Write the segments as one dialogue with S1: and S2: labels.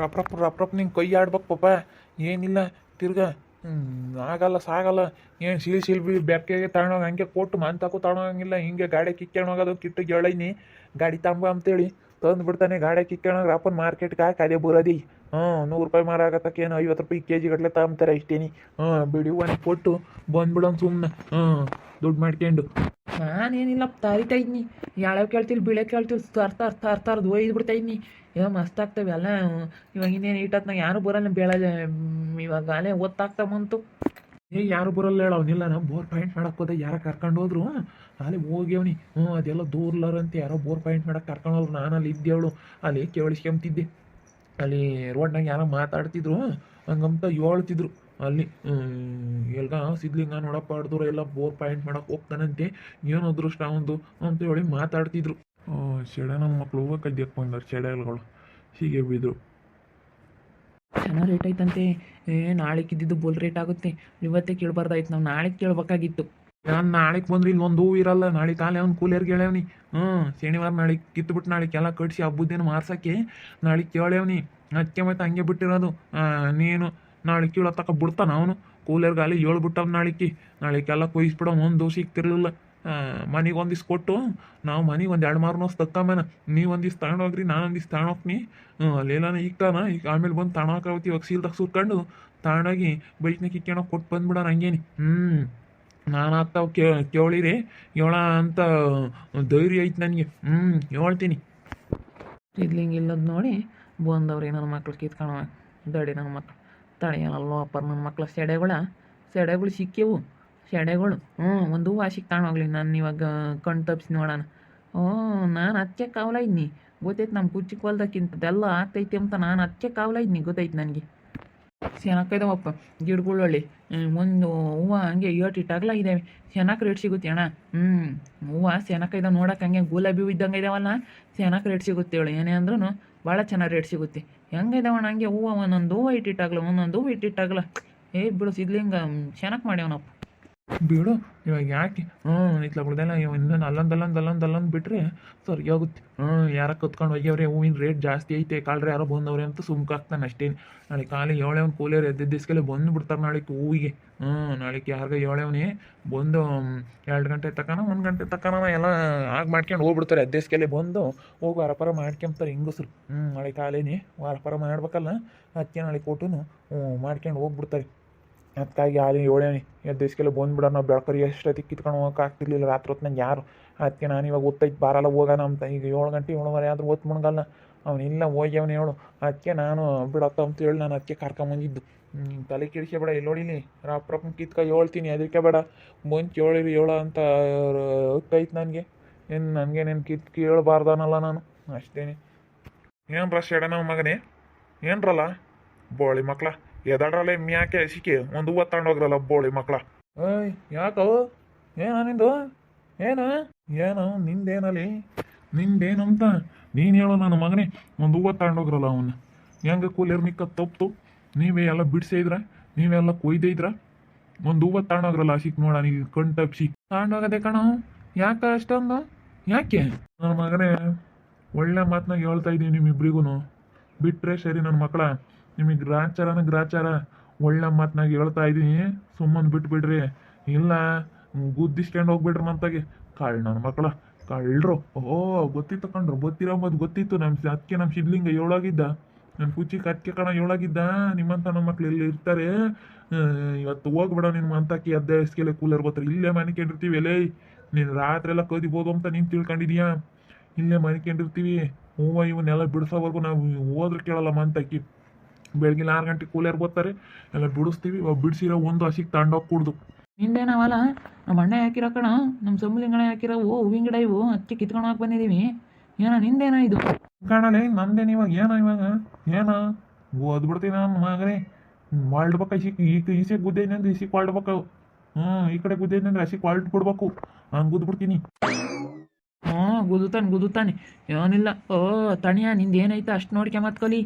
S1: ರಪ್ರಪ್ ನಿಂಗೆ ಕೈ ಆಡ್ಬೇಕು ಪಾಪ. ಏನಿಲ್ಲ ತಿರ್ಗಾ ಆಗಲ್ಲ ಸಾಗಲ್ಲ. ಏನು ಸಿಲ್ ಬೆಕ್ಕೆಗೆ ತಗೊಂಡೋಗಿ ಹಂಗೆ ಕೊಟ್ಟು ತಾಕು ತಗೊಂಡೋಗಂಗಿಲ್ಲ. ಹಿಂಗೆ ಗಾಡಿ ಕಿಕ್ಕೊಂಡೋಗೋದು ಕಿಟ್ಟಿಗೆ ಹೇಳೀನಿ ಗಾಡಿ ತಂಬ ಅಂತೇಳಿ ತಂದು ಬಿಡ್ತಾನೆ. ಗಾಡಿ ಕಿಕ್ಕೊಂಡೋಗಿ ಅಪ್ಪನ ಮಾರ್ಕೆಟ್ಗೆ ಹಾಕಿ ಅದೇ ಬರೋದಿ. 100 ರೂಪಾಯಿ ಮಾರಾಗತ್ತಕ್ಕೇನು 50 ರೂಪಾಯಿ ಕೆಜಿ ಗಟ್ಟಲೆ ತಗೊಂತಾರೆ ಅಷ್ಟೇನಿ. ಬಿಡಿ ಒಂದು ಕೊಟ್ಟು ಬಂದ್ಬಿಡೋನು ಸುಮ್ಮನೆ ದುಡ್ಡು ಮಾಡ್ಕೊಂಡು. ನಾನೇನಿಲ್ಲಪ್ಪ ತಾರಿತಾ ಇದ್ನಿ. ಯಾವ್ಯಾವ ಕೇಳ್ತಿಲ್ಲ ಬಿಳೆ ಕೇಳ್ತಿಲ್ಲ ತರ್ದು ಒಯ್ದು ಬಿಡ್ತಾ ಇದ್ನಿ. ಏನೋ ಮಸ್ತ್ ಆಗ್ತವೆ ಅಲ್ಲ. ಇವಾಗ ಇನ್ನೇನು ಇಟ್ಟತ್ನಾಗ ಯಾರು ಬರಲ್ಲ ಬೇಳೆ. ಇವಾಗ ಅಲ್ಲೇ ಒತ್ತಾಗ್ತಾ ಬಂತು. ಯಾರು ಬರಲ್ಲ ಹೇಳ. ಅವನಿಲ್ಲ ನಾವು ಬೋರ್ ಪಾಯಿಂಟ್ ಮಾಡಕ್ಕೆ ಹೋದೆ ಯಾರೋ ಕರ್ಕೊಂಡು ಹೋದ್ರು. ಅಲ್ಲಿ ಹೋಗ್ಯವನಿ. ಅದೆಲ್ಲ ದೂರ್ಲಾರಂತೆ ಯಾರೋ ಬೋರ್ ಪಾಯಿಂಟ್ ಮಾಡಕ್ಕೆ ಕರ್ಕೊಂಡು ಹೋದ್ರು. ನಾನು ಅಲ್ಲಿ ಇದ್ದೇವಳು ಅಲ್ಲಿ ಕೇಳಿಸ್ಕೊಂತಿದ್ದೆ. ಅಲ್ಲಿ ರೋಡ್ನಾಗ ಯಾರೋ ಮಾತಾಡ್ತಿದ್ರು ಹಂಗಂತ ಹೇಳ್ತಿದ್ರು. ಅಲ್ಲಿ ಎಲ್ಗ ಸಿದ್ಲಿಂಗ ನೋಡಪ್ಪ ಹಿಡ್ದ್ರು ಎಲ್ಲ ಬೋರ್ ಪಾಯಿಂಟ್ ಮಾಡಕ್ಕೆ ಹೋಗ್ತಾನಂತೆ. ಏನು ಅದೃಷ್ಟ ಒಂದು ಅಂತ ಹೇಳಿ ಮಾತಾಡ್ತಿದ್ರು. ಸೆಡೆ ನನ್ನ ಮಕ್ಳು ಹೂವು ಕದ್ಯಕ್ಕೆ ಬಂದವ್ರು ಸೆಡೆಗಳು ಹೀಗೆ ಬಿದ್ರು. ಚೆನ್ನಾಗಿ ರೇಟ್ ಐತಂತೆ. ನಾಳೆಗೆ ಇದ್ದಿದ್ದು ಬೋಲ್ ರೇಟ್ ಆಗುತ್ತೆ. ಇವತ್ತೇ ಕೇಳಬಾರ್ದಾಯ್ತು. ನಾವು ನಾಳೆಗೆ ಕೇಳಬೇಕಾಗಿತ್ತು. ನಾನು ನಾಳೆಗೆ ಬಂದ್ರೆ ಇಲ್ಲಿ ಒಂದು ಹೂವು ಇರಲ್ಲ. ನಾಳೆ ಕಾಲೇ ಅವ್ನು ಕೂಲಿಯರ್ಗೆ ಹೇಳವ್ನಿ. ಶನಿವಾರ ನಾಳೆಗೆ ಕಿತ್ಬಿಟ್ಟು ನಾಳೆಗೆ ಎಲ್ಲ ಕಟ್ಸಿ ಹಬ್ಬದ್ದೇನು ಮಾರ್ಸೋಕ್ಕೆ ನಾಳೆಗೆ ಕೇಳವ್ನಿ. ಅದಕ್ಕೆ ಮತ್ತೆ ಹಂಗೆ ಬಿಟ್ಟಿರೋದು. ನೀನು ನಾಳೆ ಕೀಳೋ ತಕ ಬಿಡ್ತಾನ ಅವನು ಕೂಲಿಯರ್ಗೆ ಅಲ್ಲಿ ಹೇಳ್ಬಿಟ್ಟವ್ ನಾಳೆಗೆಲ್ಲ ಕೊಯ್ಸ್ಬಿಡೋ. ಒಂದು ಸಿಗ್ತಿರ್ಲಿಲ್ಲ. ಮನೆಗೆ ಒಂದಿವ್ಸ ಕೊಟ್ಟು ನಾವು ಮನೆಗೆ ಒಂದು 2 ನೋಸ್ ತಕ್ಕಮೇನ ನೀವು ಒಂದಿವ್ಸ ತಗೊಂಡೋಗ್ರಿ ನಾನು ಒಂದಿವ್ಸ ತಗೊಂಡೋಗ್ನಿ. ಅಲ್ಲೇನ ಈಗ ಆಮೇಲೆ ಬಂದು ತಗೊಳಕಾಗತ್ತಿ. ಇವಾಗ ಸೀಲ್ದಾಗ ಸುರ್ಕೊಂಡು ತಗೊಂಡೋಗಿ ಬೈಕ್ನ ಕಿಕ್ಕೊಂಡೋಗಿ ಕೊಟ್ಟು ಬಂದ್ಬಿಡೋಣ ಹಂಗೇನಿ. ನಾನು ಆಗ್ತಾವ ಕೇಳಿರಿ ಹೇಳ ಅಂತ ಧೈರ್ಯ ಐತೆ ನನಗೆ. ಹೇಳ್ತೀನಿ. ಇದ್ಲಿಂಗೆ ಇಲ್ಲದ ನೋಡಿ ಬಂದವ್ರಿ ನನ್ನ ಮಕ್ಳು ಕಿತ್ಕೊಳವ ದಡಿ. ನನ್ನ ಮಕ್ಳು ತಡೆಯಲ್ಲೋ ಅಪ್ಪರ್ ನನ್ನ ಮಕ್ಳು ಸೆಡೆಗಳು ಸಿಕ್ಕೆವು. ಸೆಡೆಗಳು ಒಂದು ಹೂವು ಆಶಿಗೆ ತಗೊಂಡೋಗ್ಲಿ. ನಾನು ಇವಾಗ ಕಣ್ ತಪ್ಪಿಸಿ ನೋಡೋಣ. ನಾನು ಅದಕ್ಕೆ ಕಾವಲ ಇದ್ನಿ. ಗೊತ್ತೈತೆ ನಮ್ಮ ಕುಚ್ಚಿಗೆ ಹೊಲ್ದಕ್ಕಿಂತದೆಲ್ಲ ಆಗ್ತೈತಿ ಅಂತ ನಾನು ಅದಕ್ಕೆ ಕಾವಲ ಇದ್ನಿ. ಗೊತ್ತೈತೆ ನನಗೆ. ಚೆನ್ನಾಗಿದಾವಪ್ಪ ಗಿಡಗಳಳ್ಳಿ. ಒಂದು ಹೂವು ಹಂಗೆ 8 ಇದ್ದಾವೆ. ಚೆನ್ನಾಗಿ ರೇಟ್ ಸಿಗುತ್ತೆ ಅಣ್ಣ. ಹೂವು ಚೆನ್ನಾಗಿದಾವೆ ನೋಡೋಕೆ. ಹಂಗೆ ಗುಲಾಬಿ ಹೂ ಇದ್ದಂಗೆ ಇದಾವಲ್ಲ. ಚೆನ್ನಾಗಿ ರೇಟ್ ಸಿಗುತ್ತೆ ಹೇಳಿ. ಏನೇ ಅಂದ್ರೂ ಭಾಳ ಚೆನ್ನಾಗಿ ರೇಟ್ ಸಿಗುತ್ತೆ. ಹೆಂಗೆ ಇದಾವಣ್ಣ ಹಂಗೆ ಹೂವು ಒಂದೊಂದು ಹೂವು ಒಂದೊಂದು ಹೂವು ಇಟ್ಟಿಟ್ಟಾಗಲ್ಲ. ಬಿಡು ಸಿದ್ಲಿಂಗ ಚೆನ್ನಾಗಿ ಮಾಡ್ಯವನಪ್ಪ. ಬಿಡು ಇವಾಗ ಯಾಕೆ ಇತ್ಲಾಗ್ಬಿಡ್ದಲ್ಲ. ಇನ್ನೊಂದು ಅಲ್ಲೊಂದು ಬಿಟ್ಟರೆ ಸರಿ ಹೋಗುತ್ತೆ. ಯಾರ ಕತ್ಕೊಂಡು ಹೋಗ್ಯವ್ರೆ ಹೂವಿನ ರೇಟ್ ಜಾಸ್ತಿ ಐತೆ ಕಾಳ್ರೆ ಯಾರೋ ಬಂದವ್ರೆ ಅಂತ ಸುಮ್ಕಾಗ್ತಾನೆ ಅಷ್ಟೇ. ನಾಳೆ ಕಾಲಿ ಏಳೇವ್ನು ಕೂಲಿಯವ್ರು ಎದ್ದಿದ್ದಸ್ಕೆಲ್ಲ ಬಂದು ಬಿಡ್ತಾರೆ ನಾಳೆಗೆ ಹೂವಿಗೆ. ನಾಳೆಗೆ ಯಾರಿಗೆ ಏಳೇವನೇ ಬಂದು 2 ಗಂಟೆ ತಕ್ಕನ 1 ಗಂಟೆ ತಕ್ಕನ ಎಲ್ಲ ಆಗ ಮಾಡ್ಕೊಂಡು ಹೋಗ್ಬಿಡ್ತಾರೆ. ಎದ್ದೇಸ್ಕೆಲ್ಲ ಬಂದು ಹೋಗಿ ವಾರಪಾರ ಮಾಡ್ಕೊಂತಾರೆ ಹೆಂಗಸ್ರು. ನಾಳೆ ಕಾಲೇನಿ ವಾರಪಾರ ಮಾಡ್ಬೇಕಲ್ಲ. ಅದಕ್ಕೆ ನಾಳೆ ಕೊಟ್ಟು ಮಾಡ್ಕೊಂಡು ಹೋಗ್ಬಿಡ್ತಾರೆ. ಅದಕ್ಕಾಗಿ ಯಾರು ಏಳೇನಿ ಎದ್ದೇಸ್ಕೆಲ್ಲ ಬಂದುಬಿಡೋಣ. ನಾವು ಬೆಳ್ಕರಿ ಎಷ್ಟೊತ್ತಿಗೆ ಕಿತ್ಕೊಂಡು ಹೋಗೋಕೆ ಆಗ್ತಿರ್ಲಿಲ್ಲ ರಾತ್ರಿ ಹೊತ್ತಿನಾಗ ಯಾರು. ಅದಕ್ಕೆ ನಾನು ಇವಾಗ ಓದ್ತೈತೆ ಬಾರಲ್ಲ ಹೋಗೋಣ ಅಂತ. ಈಗ 7 ಗಂಟೆ 7:30 ಆದರೂ ಓದ್ ಮುಣಗಲ್ಲ. ಅವನಿಲ್ಲ ಹೋಗ್ಯವನು ಹೇಳು. ಅದಕ್ಕೆ ನಾನು ಬಿಡತ್ತ ಅಂತೇಳಿ ನಾನು ಅದಕ್ಕೆ ಕರ್ಕೊಂಬಂದಿದ್ದು. ತಲೆ ಕೆಡಿಸ್ಬೇಡ. ಇಲ್ಲಿ ನೋಡಿಲಿ ರಪ್ಪ ಕಿತ್ಕ ಹೇಳ್ತೀನಿ. ಅದಕ್ಕೆ ಬೇಡ ಬಂದು ಕೇಳಿರಿ ಹೇಳೋ ಅಂತ ಹೊತ್ತೈತೆ ನನಗೆ. ನನಗೇನೇನು ಕೇಳಬಾರ್ದಾನಲ್ಲ ನಾನು ಅಷ್ಟೇನೆ. ಏನ್ರ ಶೆಡ ನಮ್ಮ ಮಗನೇ ಏನ್ರಲ್ಲ ಬೋಳಿ ಮಕ್ಳ ಎದಾಡ್ರಲ್ಲ ಮ್ಯಾಕೆ ಸಿಕ್ಕಿ ಒಂದು ಹೂವು ತಗೊಂಡೋಗ್ರಲ್ಲ ಬೋಳಿ ಮಕ್ಳ. ಯಾಕೋ ಏನ ನಿಂದು ಏನು ನಿಂದೇನಲ್ಲಿ ನಿಂದೇನಂತ ನೀನು ಹೇಳೋ ನನ್ನ ಮಗನೇ. ಒಂದು ಹೂವು ತಗೊಂಡೋಗ್ರಲ್ಲ ಅವನ್ನ. ಹೆಂಗೆ ಕೂಲಿಯರ್ ಮಿಕ್ಕ ತಪ್ಪು ನೀವೇ ಎಲ್ಲ ಬಿಡಿಸಿದ್ರ ನೀವೆಲ್ಲ ಕೊಯ್ದಿದ್ರ. ಒಂದು ಹೂವು ತಗೊಂಡೋಗ್ರಲ್ಲ ಸಿಕ್ ನೋಡ ನೀವು ಕಣ್ ತಪ್ಪಿಸಿ ತಗೊಂಡೋಗದೆ ಕಣ. ಯಾಕೆ ಅಷ್ಟೊಂದು ಯಾಕೆ ನನ್ನ ಮಗನೇ? ಒಳ್ಳೆ ಮಾತನಾಗ ಹೇಳ್ತಾ ಇದ್ದೀವಿ ನಿಮ್ಮಿಬ್ರಿಗೂ. ಬಿಟ್ಟರೆ ಸರಿ ನನ್ನ ಮಕ್ಕಳ. ನಿಮಗೆ ಗ್ರಾಚಾರ ಒಳ್ಳೆ ಮಾತನಾಗ ಹೇಳ್ತಾ ಇದ್ದೀನಿ. ಸುಮ್ಮನೆ ಬಿಟ್ಬಿಡ್ರಿ. ಇಲ್ಲ ಗುದ್ದಿಸ್ಕೊಂಡು ಹೋಗ್ಬಿಡ್ರಿ ನಂತಾಗೆ. ನನ್ನ ಮಕ್ಕಳ ಕಳ್ರು. ಗೊತ್ತಿತ್ತು ಕಣ್ರು. ಗೊತ್ತಿರೋದು ಗೊತ್ತಿತ್ತು. ಅದಕ್ಕೆ ನಮ್ಮ ಸಿದ್ಲಿಂಗ ಏಳಾಗಿದ್ದ. ನನ್ನ ಕುಚಿಗೆ ಅದಕ್ಕೆ ಕಣ ಏಳಾಗಿದ್ದ. ನಿಮ್ಮಂತ ನಮ್ಮ ಮಕ್ಳು ಎಲ್ಲಿ ಇರ್ತಾರೆ. ಇವತ್ತು ಹೋಗ್ಬೇಡ ನಿನ್ನ ಅಂತಕ್ಕೆ ಎದ್ದೇಸ್ಕೆಲ್ಲ ಕೂಲರ್ ಬರ್ತಾರೆ. ಇಲ್ಲೇ ಮನಿಕೊಂಡಿರ್ತೀವಿ. ಎಲೇ ನೀನು ರಾತ್ರಿ ಎಲ್ಲ ಕದಿಬೋದು ಅಂತ ನೀನು ತಿಳ್ಕೊಂಡಿದೀಯಾ. ಇಲ್ಲೇ ಮನಿಕೊಂಡಿರ್ತೀವಿ. ಹೂವು ಇವನ್ನೆಲ್ಲ ಬಿಡಿಸೋವರೆಗೂ ನಾವು ಹೋದ್ರೆ ಕೇಳಲ್ಲ ಮಂತಕ್ಕಿ. ಬೆಳಗಿನ 6 ಗಂಟೆ ಕೂಲಿಯರ್ ಬರ್ತಾರೆ ಎಲ್ಲ ಬಿಡಿಸ್ತೀವಿ. ಬಿಡಿಸಿರೋ ಒಂದು ಹಸಿಗೆ ತಗೊಂಡೋಗಿ ಕುಡ್ದು. ನಿಂದೇನವಲ್ಲ ನಮ್ಮ ಅಣ್ಣ ಹಾಕಿರೋ ಕಣ. ನಮ್ಮ ಸಂಬಲಿಂಗಣ ಹಾಕಿರೋ ಹೂವಿನ ಗಿಡ ಇವು ಅದಕ್ಕೆ ಕಿತ್ಕೊಂಡು ಹೋಗಿ ಬಂದಿದ್ದೀವಿ. ಏನೋ ನಿಂದೇನೋ ಇದು ಕಾಣಲ್ಲ. ನಂದೇನು ಇವಾಗ ಏನೋ ಓದ್ಬಿಡ್ತೀನಿ ನನ್ನ ಮಗನೇ. ಮಾಡ್ಬೇಕು ಈಸೆ ಗುದ್ದೈನಂದ್ರೆ ಈಸಿಗೆ ಮಾಡ್ಬೇಕು. ಈ ಕಡೆ ಗುದ್ದೈನಂದ್ರೆ ಹಸಿಗೆ ವಾಲ್ಟ್ ಬಿಡ್ಬೇಕು. ಹಂಗೆ ಗುದ್ಬಿಡ್ತೀನಿ. ಗುದ್ದುತ್ತಾನೆ ಏನಿಲ್ಲ. ತಣಿಯ ನಿಂದು ಏನೈತೆ ಅಷ್ಟು ನೋಡ್ಕೆ ಮತ್ಕೊಲಿ.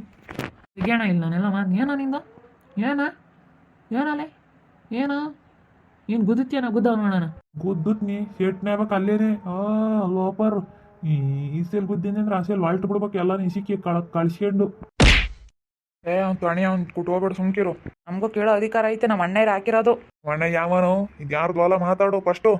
S1: ಸಿಗೋಣ ಇಲ್ಲ ನಾನೆಲ್ಲ ಏನೋ ನಿಂದು ಏನಲ್ಲೇ ಏನು ಗುದ್ದುತ್ತೇನ ಗುದ್ದಾವ ನೋಡೋಣ. ಗುದ್ದುತ್ನಿ ಶೇಟ್ನೇ ಆಗ್ಬೇಕು ಅಲ್ಲೇನೆ. ಲೋಪರ್ ಈ ಸೆಲ್ ಗುದ್ದಿನಿ ಅಂದ್ರೆ ಆ ಸೆಲ್ ವಾಲ್ಟ್ ಬಿಡ್ಬೇಕು. ಎಲ್ಲ ಇಸಿಕೆ ಕಳ್ಸ್ಕೊಂಡು ಅವ್ನು ತಣಿ ಅವ್ನು ಕುಟ್ಕೋಬೇಡ ಸುಮ್ಕಿರು.
S2: ನಮಗೂ ಕೇಳೋ ಅಧಿಕಾರ ಐತೆ, ನಮ್ಮ ಅಣ್ಣಯ್ರು ಹಾಕಿರೋದು.
S1: ಮಣ್ಣೆ ಯಾವನು ಇದು ಯಾರ್ದು ಹೊಲ ಮಾತಾಡು ಫಸ್ಟು.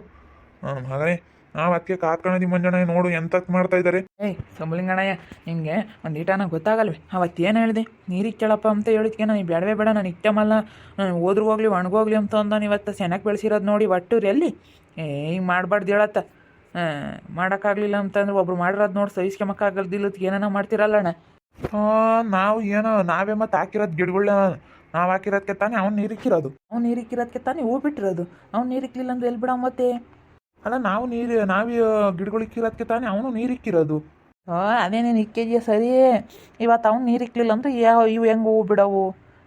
S1: ನನ್ನ ಮಗನೇ ನಾವು ಅದಕ್ಕೆ ಕಾತ್ಕೊಂಡಿದ್ದೀವಿ ಮಂಜಣ್ಣ, ನೋಡು ಎಂತಕ್ಕೆ ಮಾಡ್ತಾ ಇದ್ದಾರೆ.
S2: ಏಯ್ ಸಂಬಳಿಂಗಣ್ಣಯ್ಯ, ನಿಮಗೆ ಒಂದು ಈಟ ನಂಗೆ ಗೊತ್ತಾಗಲ್ವಿ. ಅವತ್ತೇನು ಹೇಳಿದೆ, ನೀರಿಗೆ ಕೇಳಪ್ಪ ಅಂತ ಹೇಳಿದ್ಕೆ ನಾನು ಬೇಡವೇ ಬೇಡ, ನಾನು ಇಕ್ಕಮಲ್ಲ, ನಾನು ಹೋದ್ರೂ ಹೋಗ್ಲಿ ಒಣಗೋಗ್ಲಿ ಅಂತ ಅಂದಾನು. ಇವತ್ತು ಚೆನ್ನಾಗಿ ಬೆಳೆಸಿರೋದು ನೋಡಿ ಒಟ್ಟೂರಿ ಎಲ್ಲಿ ಹಿಂಗೆ ಮಾಡಬಾರ್ದು ಹೇಳತ್ತ. ಮಾಡೋಕ್ಕಾಗಲಿಲ್ಲ ಅಂತಂದ್ರೆ ಒಬ್ರು ಮಾಡಿರೋದು ನೋಡಿ ಸಹಿಸ್ಕೊಂಬಕ್ಕಾಗಲ್ದಿಲ್ಲದ ಏನೇನೋ ಮಾಡ್ತಿರಲ್ಲಣ್ಣ.
S1: ನಾವು ಏನೋ ನಾವೇ ಮತ್ತೆ ಹಾಕಿರೋದು ಗಿಡಗಳನ್ನ ನಾವು ಹಾಕಿರೋದಕ್ಕೆ ತಾನೇ ಅವ್ನು ನೀರಿಕ್ಕಿರೋದು.
S2: ಅವ್ನು ನೀರಿಕ್ಕಿರೋದಕ್ಕೆ ತಾನೇ ಹೂ ಬಿಟ್ಟಿರೋದು. ಅವ್ನು ನೀರಿಕ್ಲಿಲ್ಲ ಅಂದ್ರೆ ಎಲ್ಲಿ ಬಿಡ ಮತ್ತೆ.
S1: ಅಲ್ಲ ನಾವು ನಾವೇ ಗಿಡಗಳಿಕ್ಕಿರೋದಕ್ಕೆ ತಾನೇ ಅವನು ನೀರಿಕ್ಕಿರೋದು.
S2: ಅದೇನೇನು ಇಕ್ಕಿದೆಯಾ ಸರಿ. ಇವತ್ತು ಅವ್ನು ನೀರಿಕ್ಲಿಲ್ಲ ಅಂದ್ರೆ ಇವು ಹೆಂಗೆ ಹೂ ಬಿಡವು,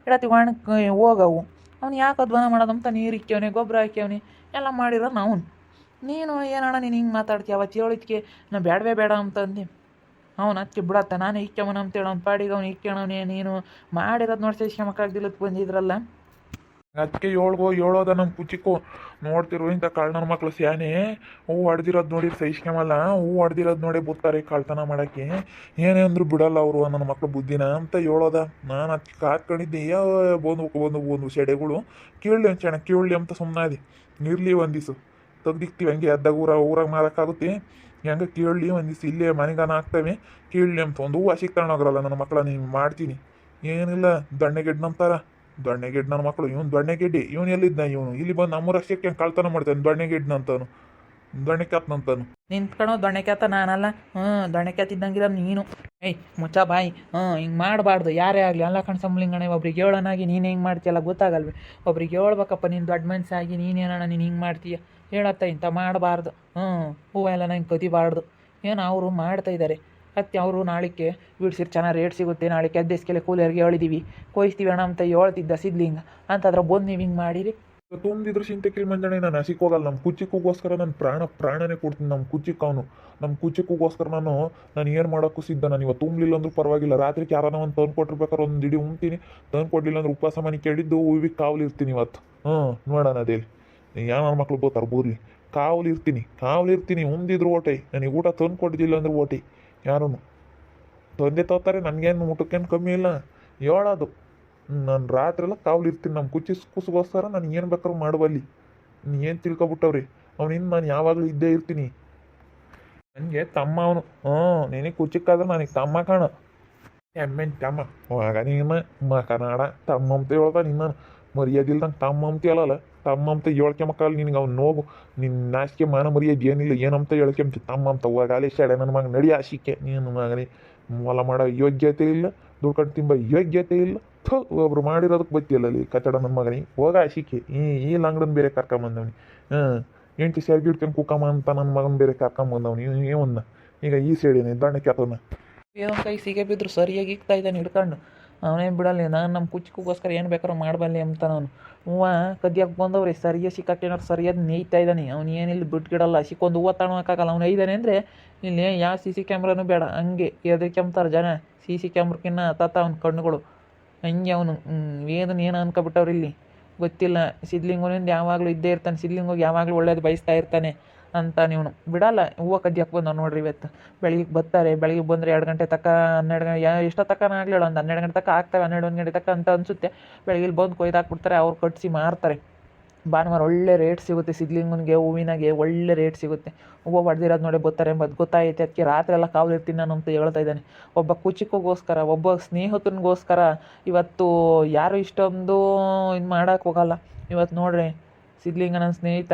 S2: ಇಡತ್ತಿ ಒಣಕ್ಕೆ ಹೋಗವು. ಅವ್ನು ಯಾಕೆ ಅಧ್ವಾನ ಮಾಡೋದಂತ ನೀರಿಕ್ಕವನೆ, ಗೊಬ್ಬರ ಹಾಕ್ಯವನೆ, ಎಲ್ಲ ಮಾಡಿರೋದು ಅವನು. ನೀನು ಏನಣ್ಣ ನೀನು ಹಿಂಗೆ ಮಾತಾಡ್ತೀಯ. ಅವತ್ತು ಹೇಳಿದ್ಕೆ ನಾ ಬೇಡವೇ ಬೇಡ ಅಂತಂದು ಅವನು ಹಚ್ಚಿ ಬಿಡತ್ತ. ನಾನು ಇಕ್ಕವನ ಅಂತೇಳಿ ಅವ್ನು ಪಾಡಿಗೆ ಅವ್ನು ಇಕ್ಕಣವನೇ. ನೀನು ಮಾಡಿರೋದು ನೋಡಿ ಸಹಿಸ್ಕೊಂಬಕ್ಕಾಗ್ದಿಲ್ಲಕ್ಕೆ ಬಂದಿದ್ರಲ್ಲ.
S1: ಅದಕ್ಕೆ ಹೇಳೋದ ನಮ್ಮ ಕುಚಿಕ್ಕು ನೋಡ್ತಿರು ಇಂಥ ಕಳ್ಳ ಮಕ್ಳು ಸ್ಯಾನೆ ಹೂವು ಹೊಡೆದಿರೋದು ನೋಡಿ ಸಹಿಸ್ಕೊಂಬಲ್ಲ, ಹೂವು ಹೊಡೆದಿರೋದು ನೋಡಿ ಬುತ್ತಾರೆ ಕಳ್ತನ ಮಾಡೋಕ್ಕೆ. ಏನೇ ಅಂದರೂ ಬಿಡಲ್ಲ ಅವರು ನನ್ನ ಮಕ್ಳು ಬುದ್ಧಿನ ಅಂತ ಹೇಳೋದ. ನಾನು ಅದಕ್ಕೆ ಕಾತ್ಕೊಂಡಿದ್ದೆ ಬಂದು ಸೆಡೆಗಳು ಕೀಳಲಿ ಚೆನ್ನಾಗಿ ಕೀಳಲಿ ಅಂತ ಸುಮ್ಮನೆ ಇರಲಿ ಒಂದು ದಿವ್ಸ ತೆಗ್ದಿಕ್ತೀವಿ ಹಂಗೆ ಅದ್ದಾಗ ಊರಾಗ ಮಾರೋಕ್ಕಾಗುತ್ತೆ. ಹೆಂಗೆ ಕೀಳಲಿ ಒಂದು ದಿವ್ಸ ಇಲ್ಲೇ ಮನೆಗಾನ ಹಾಕ್ತೇವೆ ಕೀಳಲಿ ಅಂತ. ಒಂದು ಹೂವು ಹಸಿಗೆ ತಗೊಂಡೋಗ್ರಲ್ಲ ನನ್ನ ಮಕ್ಕಳ ನೀನು ಮಾಡ್ತೀನಿ. ಏನಿಲ್ಲ ದಣ್ಣೆಗೆಡ್ ನಂಬ್ತಾರ, ದಣ್ಣೆಗೆಡ್ ನನ್ನ ಮಕ್ಕಳು. ಇವನು ದಣ್ಣೆಗೆಡ್ಡಿ ಇವನು ಎಲ್ಲಿದ್ದ, ಇವನು ಇಲ್ಲಿ ಬಂದು ನಮ್ಮ ರಸ್ತೆಗೆ ಕಳ್ತನ ಮಾಡ್ತಾನೆ ದಣ್ಣೆಗೆಡ್ನಂತಾನು, ದಣ್ಣೆಕ್ಯಾತ್ನಂತಾನು.
S2: ನಿಂತ್ಕೊಳೋ ದೊಣ್ಣೆಕ್ಯಾತ ನಾನಲ್ಲ. ದೊಣ್ಣೆ ಕ್ಯಾತಿದ್ದಂಗಿರ ನೀನು. ಏಯ್ ಮುಚ್ಚ ಬಾಯಿ. ಹಿಂಗೆ ಮಾಡಬಾರ್ದು ಯಾರೇ ಆಗಲಿ. ಅಲ್ಲ ಕಣ್ ಸಂಬಳಿಂಗಣೆ, ಒಬ್ರಿಗೆ ಹೇಳೋನಾಗಿ ನೀನು ಹಿಂಗೆ ಮಾಡ್ತೀಯಲ್ಲ ಗೊತ್ತಾಗಲ್ವಿ. ಒಬ್ರಿಗೆ ಹೇಳ್ಬೇಕಪ್ಪ, ನೀನು ದೊಡ್ಡ ಮನುಷ್ಯಾಗಿ ನೀನೇನಣ್ಣ ನೀನು ಹಿಂಗೆ ಮಾಡ್ತೀಯ ಹೇಳತ್ತ. ಇಂಥ ಮಾಡಬಾರ್ದು. ಹೂವೆಲ್ಲ ನಂಗೆ ಕದಿಬಾರ್ದು. ಏನು ಅವರು ಮಾಡ್ತಾಯಿದ್ದಾರೆ ಅತ್ತೆ. ಅವರು ನಾಳಿಕೆ ಬಿಡ್ಸಿರ್ ಚೆನ್ನಾಗಿ ರೇಟ್ ಸಿಗುತ್ತೆ, ನಾಳೆ ಕೆದ್ದೆಸ್ಕೆಲೆ ಕೂಲಿಯರಿಗೆ ಹೇಳಿದೀವಿ ಕೊಯ್ಸ್ತೀವಿ ಅಣ್ಣ ಅಂತ ಹೇಳ್ತಿದ್ದ ಸಿದ್ಲಿಂಗ ಅಂತಂದ್ರೆ ಬಂದು ನೀವು ಹಿಂಗೆ ಮಾಡಿರಿ.
S1: ತುಂಬಿದ್ರು ಚಿಂತೆಕಿಲ್ ಮಂಜಾನೆ, ನಾನು ಹಸಿಕ್ ಹೋಗಲ್ಲ. ನಮ್ಮ ಕುಚಿಕ್ಕೋಸ್ಕರ ನಾನು ಪ್ರಾಣನೇ ಕೊಡ್ತೀನಿ. ನಮ್ಮ ಕುಚಿಕ್ ಅವನು, ನಮ್ಮ ಕುಚಿಕ್ಕೋಸ್ಕರ ನಾನು ಏನು ಮಾಡೋಕ್ಕೂ ಸಿದ್ಧ. ನಾನು ಇವತ್ತು ತುಂಬಲಿಲ್ಲ ಅಂದ್ರೂ ಪರವಾಗಿಲ್ಲ. ರಾತ್ರಿಗೆ ಯಾರನ್ನ ಒಂದು ತಂದು ಕೊಟ್ಟಿರ್ಬೇಕಾದ್ರೆ ಒಂದು ಇಡೀ ಉಣ್ತೀನಿ. ತಂದು ಕೊಡಲಿಲ್ಲ ಅಂದ್ರೆ ಉಪವಾಸ ಮನೆ ಕೇಳಿದ್ದು ಹೂವಿಗೆ ಕಾವಲಿರ್ತೀನಿ ಇವತ್ತು. ನೋಡೋಣ ಅದೇಲಿ ಯಾವ ನನ್ನ ಮಕ್ಳು ಬೋತಾರೆ ಬೋರ್ಲಿ. ಕಾವಲಿರ್ತೀನಿ ಉಂದಿದ್ರು ಓಟೈ. ನನಗೆ ಊಟ ತಂದು ಕೊಟ್ಟಿದ್ದಿಲ್ಲ ಅಂದ್ರೆ ಓಟೈ. ಯಾರೂ ತಂದೆ ತೋತಾರೆ, ನನಗೇನು ಊಟಕ್ಕೇನು ಕಮ್ಮಿ ಇಲ್ಲ ಹೇಳೋದು. ನಾನು ರಾತ್ರಿ ಎಲ್ಲ ಕಾವಲಿರ್ತೀನಿ ನಮ್ಮ ಕುಸಿಗೋಸ್ಕರ. ನನಗೆ ಏನು ಬೇಕಾದ್ರೂ ಮಾಡುವಲ್ಲಿ. ನೀನು ಏನು ತಿಳ್ಕೊಬಿಟ್ಟವ್ರಿ ಅವನಿಂದ ನಾನು ಯಾವಾಗಲೂ ಇದ್ದೇ ಇರ್ತೀನಿ. ನನಗೆ ತಮ್ಮ ಅವನು. ನಿನಗೆ ಕುಚಿಕ್ಕಾದ್ರೆ ನನಗೆ ತಮ್ಮ ಕಾಣ. ಎಮ್ಮೆನ್ ತಮ್ಮ ಆಗ ನೀನು ಕನ್ನಡ ತಮ್ಮ ಅಂತ ಹೇಳ್ದ. ನಿನ್ನ ಮರ್ಯಾದಿಲ್ಲ ನಂಗೆ ತಮ್ಮ ಅಂತ ಹೇಳಲ್ಲ. ತಮ್ಮ ಅಂತ ಹೇಳ್ಕೊಂಬಕ್ಕಲ್ಲ ನಿನಗೆ. ಅವ್ನು ನೋವು ನಿನ್ನ ನಾಚಿಕೆ ಮಾನ ಮರ್ಯಾದೆ ಏನಿಲ್ಲ, ಏನಂತ ಹೇಳ್ಕೊಂಬತ್ತಿ ತಮ್ಮ ಅಂತ. ಹೋಗ ಅಲೆ ಶಾಡೆ ನನ್ನ ಮಗ ನಡಿ ಆಶಿಕೆ. ನೀನು ಮಗನೇ ಹೊಲ ಮಾಡೋ ಯೋಗ್ಯತೆ ಇಲ್ಲ, ದುಡ್ಕೊಂಡು ತಿಂಬ ಯೋಗ್ಯತೆ ಇಲ್ಲ. ಒಬ್ರು ಮಾಡಿರೋದಕ್ಕೆ ಬತ್ತಿಯಲ್ಲ ಅಲ್ಲಿ ಕಚಡ ನನ್ನ ಮಗನಿಗೆ. ಹೋಗ ಆಶಿಕೆ. ಈ ಲಂಗಡನ್ ಬೇರೆ ಕರ್ಕೊಂಬಂದವ್ನಿ. ಎಂಟು ಸೇರಿ ಗಿಡ್ಕೊಂಡು ಕುಕ್ಕಮ್ಮ ಅಂತ ನನ್ನ ಮಗನ ಬೇರೆ ಕರ್ಕೊಂಬಂದವ್ನಿ. ಇವನ್ನ ಈಗ ಈ ಸೇಡಿನ ದಣ್ಣೆ ಕೆತ್ತವನ್ನ
S2: ಏನೋ ಕೈ ಸಿಗೆ ಬಿದ್ರು ಸರಿಯಾಗಿ ಇಕ್ತಾ ಇದ್ದಾನೆ ಹಿಡ್ಕೊಂಡು. ಅವನೇನು ಬಿಡಲ್ಲ. ನಾನು ನಮ್ಮ ಕುಚ್ಚಿಗೋಸ್ಕರ ಏನು ಬೇಕಾದ್ರೂ ಮಾಡಬಲ್ಲೆ ಅಂತ ನಾನು ಹೂವು ಕದಿಯಕ್ಕೆ ಬಂದವ್ರಿ. ಸರಿಯಾಗಿ ಸಿಕ್ಕಾಕೇನಾರು ಸರಿಯಾಗಿ ನೇಯ್ತಾ ಇದ್ದಾನೆ. ಅವ್ನು ಏನಿಲ್ಲ ಬಿಟ್ಗಿಡಲ್ಲ. ಸಿಕ್ಕೊಂದು ಹೂವು ತಗೊಳಕ್ಕಾಗಲ್ಲ. ಅವ್ನು ಐದಾನೆ ಅಂದರೆ ಇಲ್ಲಿ ಯಾವ CC ಕ್ಯಾಮ್ರಾನು ಬೇಡ. ಹಂಗೆ ಎದಕ್ಕೆಂಬ್ತಾರೆ ಜನ. CC ಕ್ಯಾಮ್ರಕ್ಕಿನ್ನ ತಾತ ಅವ್ನ ಕಣ್ಣುಗಳು ಹಂಗೆ. ಅವನು ಏನು ಅನ್ಕೊಬಿಟ್ಟವ್ರು ಇಲ್ಲಿ ಗೊತ್ತಿಲ್ಲ. ಸಿದ್ಲಿಂಗೋನಿಂದ ಯಾವಾಗಲೂ ಇದ್ದೇ ಇರ್ತಾನೆ. ಸಿದ್ಲಿಂಗೋಗಿ ಯಾವಾಗಲೂ ಒಳ್ಳೇದು ಬಯಸ್ತಾ ಇರ್ತಾನೆ ಅಂತ ನೀವು ಬಿಡಲ್ಲ. ಹೂವು ಕದಿಯಕ್ಕೆ ಬಂದವ್ ನೋಡ್ರಿ ಇವತ್ತು. ಬೆಳಿಗ್ಗೆ ಬರ್ತಾರೆ. ಬೆಳಿಗ್ಗೆ ಬಂದರೆ 2 ಗಂಟೆ ತನಕ 12 ಗಂಟೆ ಎಷ್ಟೋ ತನಕ ಆಗಲಿಲ್ಲ, ಒಂದು 12 ಗಂಟೆ ತನಕ ಆಗ್ತವೆ. 12-1 ಗಂಟೆ ತನಕ ಅಂತ ಅನಿಸುತ್ತೆ. ಬೆಳಗ್ಗೆ ಬಂದು ಕೊಯ್ದಾಕ್ಬಿಡ್ತಾರೆ. ಅವ್ರು ಕಟ್ಟಿಸಿ ಮಾರ್ತಾರೆ. ಭಾನುವಾರ ಒಳ್ಳೆ ರೇಟ್ ಸಿಗುತ್ತೆ ಸಿದ್ಲಿಂಗನಿಗೆ. ಹೂವಿನಾಗೆ ಒಳ್ಳೆ ರೇಟ್ ಸಿಗುತ್ತೆ. ಹೂವು ಹೊಡೆದಿರೋದು ನೋಡಿ ಬರ್ತಾರೆ ಎಂಬುದು ಗೊತ್ತಾಯ್ತು. ಅದಕ್ಕೆ ರಾತ್ರಿ ಎಲ್ಲ ಕಾವಲಿರ್ತೀನಿ ನಾನು ಅಂತ ಹೇಳ್ತಾ ಇದ್ದಾನೆ. ಒಬ್ಬ ಕುಚಿಕ್ಕೋಸ್ಕರ, ಒಬ್ಬ ಸ್ನೇಹಿತನಿಗೋಸ್ಕರ ಇವತ್ತು ಯಾರು ಇಷ್ಟೊಂದು ಇದು ಮಾಡೋಕ್ಕೆ ಹೋಗಲ್ಲ. ಇವತ್ತು ನೋಡ್ರಿ ಸಿದ್ಲಿಂಗ ನನ್ನ ಸ್ನೇಹಿತ,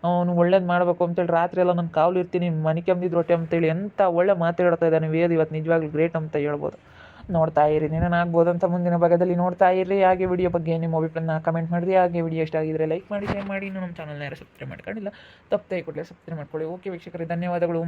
S2: ಅವನು ಒಳ್ಳೇದು ಮಾಡಬೇಕು ಅಂತೇಳಿ ರಾತ್ರಿ ಎಲ್ಲ ನಾನು ಕಾವಲಿರ್ತೀನಿ ಮನೆ ಕೆಮ್ದಿದ್ದು ರೊಟ್ಟೆ ಅಂತೇಳಿ ಎಂಥ ಒಳ್ಳೆ ಮಾತು ಹೇಳ್ತಾ ಇದ್ದಾನೆ ವೇದ್. ಇವತ್ತು ನಿಜವಾಗ್ಲೂ ಗ್ರೇಟ್ ಅಂತ ಹೇಳ್ಬೋದು. ನೋಡ್ತಾ ಇರಿ, ಆಗ್ಬೋದಂತ ಮುಂದಿನ ಭಾಗದಲ್ಲಿ ನೋಡ್ತಾ ಇರಿ. ಹಾಗೆ ವಿಡಿಯೋ ಬಗ್ಗೆ ನಿಮ್ಮ ಅಭಿಪ್ರಾಯನ ಕಮೆಂಟ್ ಮಾಡಿರಿ. ಹಾಗೆ ವಿಡಿಯೋ ಇಷ್ಟ ಆಗಿದ್ರೆ ಲೈಕ್ ಮಾಡಿ, ಶೇರ್ ಮಾಡಿ. ಇನ್ನೂ ನಮ್ಮ ಚಾನಲ್ನ ಯಾರು ಸಬ್ಸ್ಕ್ರೈಬ್ ಮಾಡ್ಕೊಂಡಿಲ್ಲ ತಪ್ಪದೆ ಕೂಡಲೇ ಸಬ್ಸ್ಕ್ರೈಬ್ ಮಾಡ್ಕೊಳ್ಳಿ. ಓಕೆ ವೀಕ್ಷಕರೇ, ಧನ್ಯವಾದಗಳು.